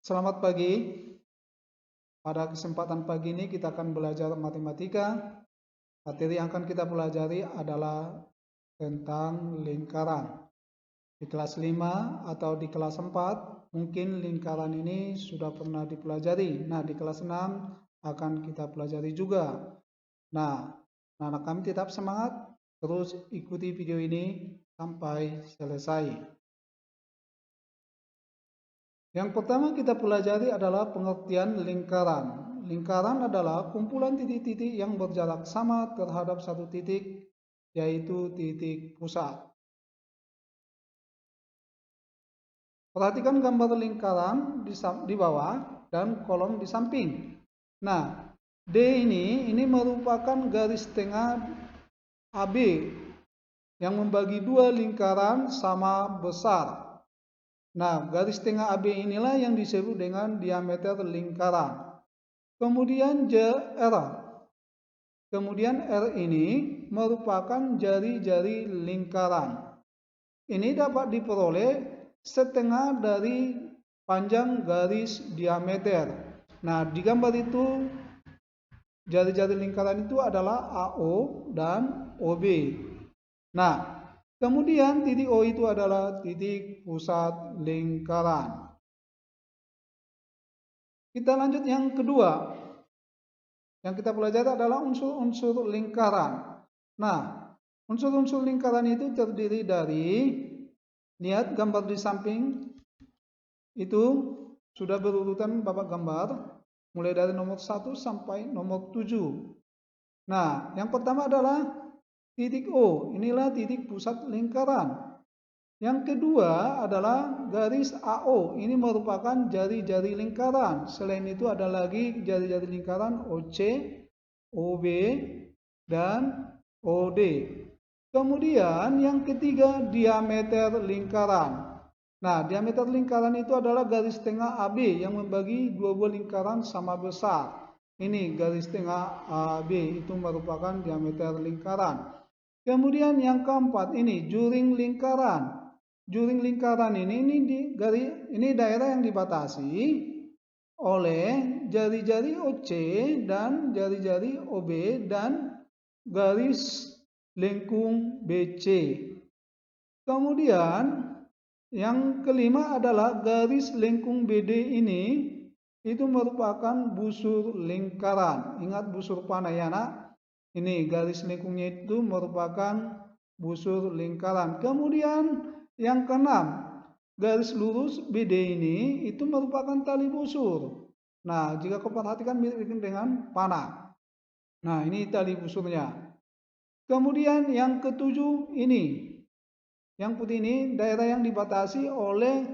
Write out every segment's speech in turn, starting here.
Selamat pagi. Pada kesempatan pagi ini kita akan belajar matematika. Materi yang akan kita pelajari adalah tentang lingkaran. Di kelas 5 atau di kelas 4, mungkin lingkaran ini sudah pernah dipelajari. Nah, di kelas 6 akan kita pelajari juga. Nah, anak kami tetap semangat, terus ikuti video ini sampai selesai. Yang pertama kita pelajari adalah pengertian lingkaran. Lingkaran adalah kumpulan titik-titik yang berjarak sama terhadap satu titik, yaitu titik pusat. Perhatikan gambar lingkaran di bawah dan kolom di samping. Nah, D ini merupakan garis tengah AB yang membagi dua lingkaran sama besar. Nah, garis tengah AB inilah yang disebut dengan diameter lingkaran. Kemudian R. Kemudian R ini merupakan jari-jari lingkaran. Ini dapat diperoleh setengah dari panjang garis diameter. Nah, di gambar itu jari-jari lingkaran itu adalah AO dan OB. Nah, kemudian titik O itu adalah titik pusat lingkaran. Kita lanjut yang kedua. Yang kita pelajari adalah unsur-unsur lingkaran. Nah, unsur-unsur lingkaran itu terdiri dari, lihat gambar di samping, itu sudah berurutan Bapak gambar, mulai dari nomor 1 sampai nomor 7. Nah, yang pertama adalah titik O, inilah titik pusat lingkaran. Yang kedua adalah garis AO, ini merupakan jari-jari lingkaran. Selain itu ada lagi jari-jari lingkaran OC, OB, dan OD. Kemudian yang ketiga diameter lingkaran. Nah, diameter lingkaran itu adalah garis tengah AB yang membagi dua buah lingkaran sama besar. Ini garis tengah AB itu merupakan diameter lingkaran. Kemudian yang keempat ini juring lingkaran. Juring lingkaran ini daerah yang dibatasi oleh jari-jari OC dan jari-jari OB dan garis lengkung BC. Kemudian yang kelima adalah garis lengkung BD ini itu merupakan busur lingkaran. Ingat busur panah ya nak? Ini garis lengkungnya itu merupakan busur lingkaran. Kemudian yang keenam, garis lurus BD ini itu merupakan tali busur. Nah, jika kau perhatikan mirip dengan panah. Nah, ini tali busurnya. Kemudian yang ketujuh ini, yang putih ini daerah yang dibatasi oleh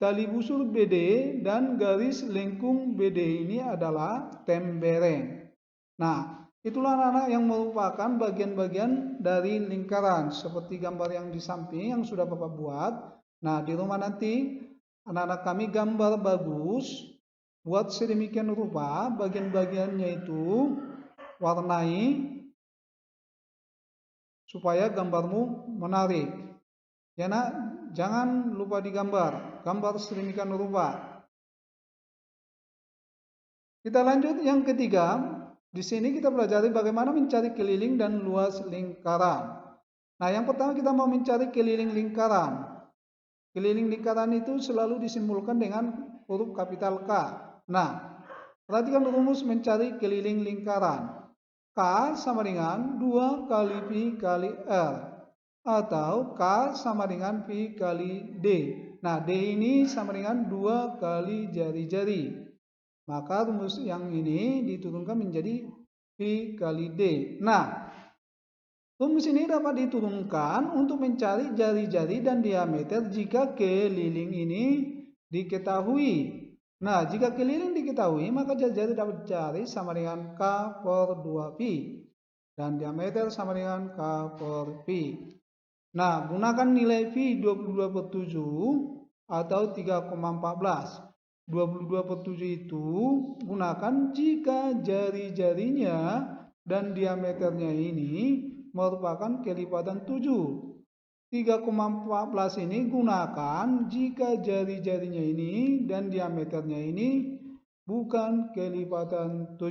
tali busur BD dan garis lengkung BD ini adalah tembereng. Nah, itulah anak-anak yang merupakan bagian-bagian dari lingkaran seperti gambar yang di samping yang sudah Bapak buat. Nah, di rumah nanti anak-anak kami gambar bagus, buat sedemikian rupa bagian-bagiannya itu warnai supaya gambarmu menarik. Ya nak, jangan lupa digambar, gambar sedemikian rupa. Kita lanjut yang ketiga. Di sini kita pelajari bagaimana mencari keliling dan luas lingkaran. Nah, yang pertama kita mau mencari keliling lingkaran. Keliling lingkaran itu selalu disimbolkan dengan huruf kapital K. Nah, perhatikan rumus mencari keliling lingkaran. K sama dengan 2 kali Pi kali R. Atau K sama dengan Pi kali D. Nah, D ini sama dengan 2 kali jari-jari. Maka rumus yang ini diturunkan menjadi Pi kali D. Nah, rumus ini dapat diturunkan untuk mencari jari-jari dan diameter jika keliling ini diketahui. Nah, jika keliling diketahui, maka jari-jari dapat dicari sama dengan K per 2Pi. Dan diameter sama dengan K per Pi. Nah, gunakan nilai Pi 22 per 7 atau 3,14. 22 per 7 itu gunakan jika jari-jarinya dan diameternya ini merupakan kelipatan 7. 3,14 ini gunakan jika jari-jarinya ini dan diameternya ini bukan kelipatan 7.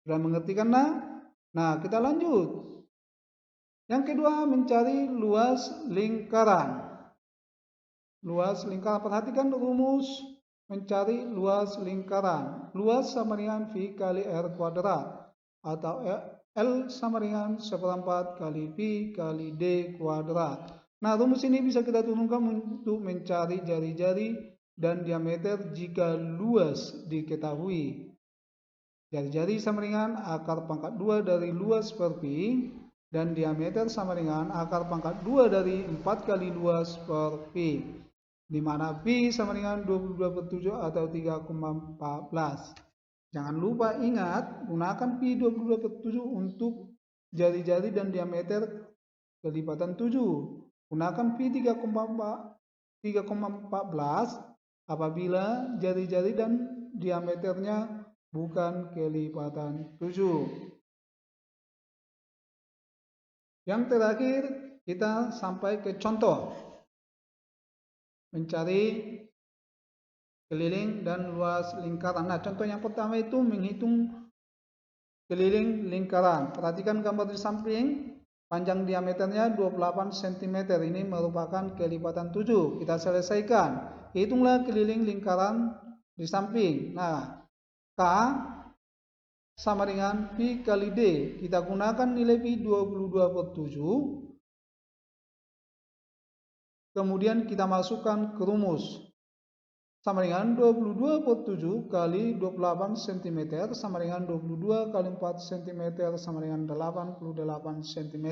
Sudah mengerti kan? Nah, kita lanjut. Yang kedua, mencari luas lingkaran. Luas lingkaran, perhatikan rumus mencari luas lingkaran. Luas sama dengan V kali R kuadrat atau L sama dengan 1/4 kali Pi kali D kuadrat. Nah, rumus ini bisa kita turunkan untuk mencari jari-jari dan diameter jika luas diketahui. Jari-jari sama dengan akar pangkat 2 dari luas per Pi, dan diameter sama dengan akar pangkat 2 dari 4 kali luas per Pi, di mana Pi sama dengan 22/7 atau 3,14. Jangan lupa ingat, gunakan Pi 22/7 untuk jari-jari dan diameter kelipatan 7. Gunakan Pi 3,14 apabila jari-jari dan diameternya bukan kelipatan 7. Yang terakhir, kita sampai ke contoh. Mencari keliling dan luas lingkaran. Nah, contoh yang pertama itu menghitung keliling lingkaran. Perhatikan gambar di samping. Panjang diameternya 28 cm. Ini merupakan kelipatan 7. Kita selesaikan. Hitunglah keliling lingkaran di samping. Nah, K sama dengan Pi kali D. Kita gunakan nilai Pi 22/7. Kemudian kita masukkan ke rumus. Sama dengan 22/7 kali 28 cm sama dengan 22 kali 4 cm sama dengan 88 cm.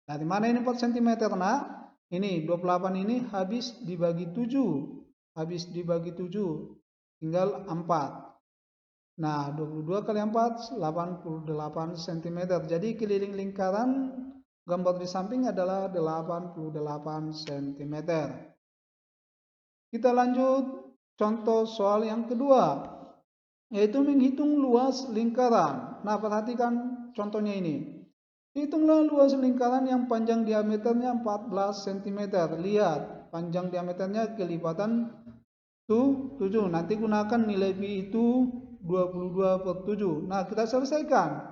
Dari mana ini 4 cm, nak? Ini 28 ini habis dibagi 7. Habis dibagi 7 tinggal 4. Nah, 22 kali 4 88 cm. Jadi keliling lingkaran gambar di samping adalah 88 cm. Kita lanjut contoh soal yang kedua, yaitu menghitung luas lingkaran. Nah, perhatikan contohnya ini. Hitunglah luas lingkaran yang panjang diameternya 14 cm. Lihat, panjang diameternya kelipatan 7. Nanti gunakan nilai Pi itu 22/7. Nah, kita selesaikan.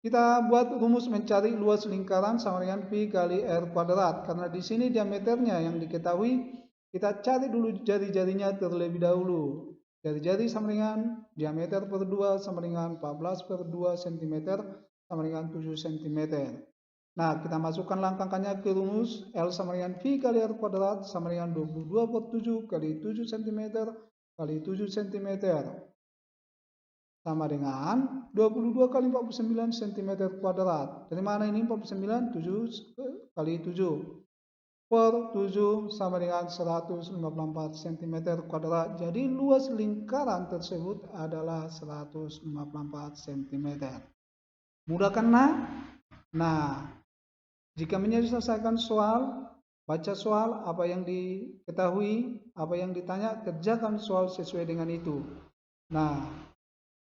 Kita buat rumus mencari luas lingkaran sama dengan Pi kali R kuadrat. Karena di sini diameternya yang diketahui, kita cari dulu jari-jarinya terlebih dahulu. Jari-jari sama dengan diameter per 2 sama dengan 14/2 cm sama dengan 7 cm. Nah, kita masukkan angka-angkanya ke rumus. L sama dengan V kali R kuadrat sama dengan 22/7 kali 7 cm kali 7 cm. Sama dengan 22 kali 49 cm kuadrat. Dari mana ini 49? 7 kali 7. Per 7 sama dengan 154 cm kuadrat. Jadi luas lingkaran tersebut adalah 154 cm. Mudah kan, nak? Nah, jika menyelesaikan soal, baca soal, apa yang diketahui, apa yang ditanya, kerjakan soal sesuai dengan itu. Nah,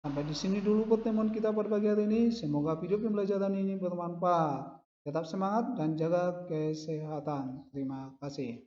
sampai di sini dulu pertemuan kita pada pagi hari ini. Semoga video pembelajaran ini bermanfaat. Tetap semangat dan jaga kesehatan. Terima kasih.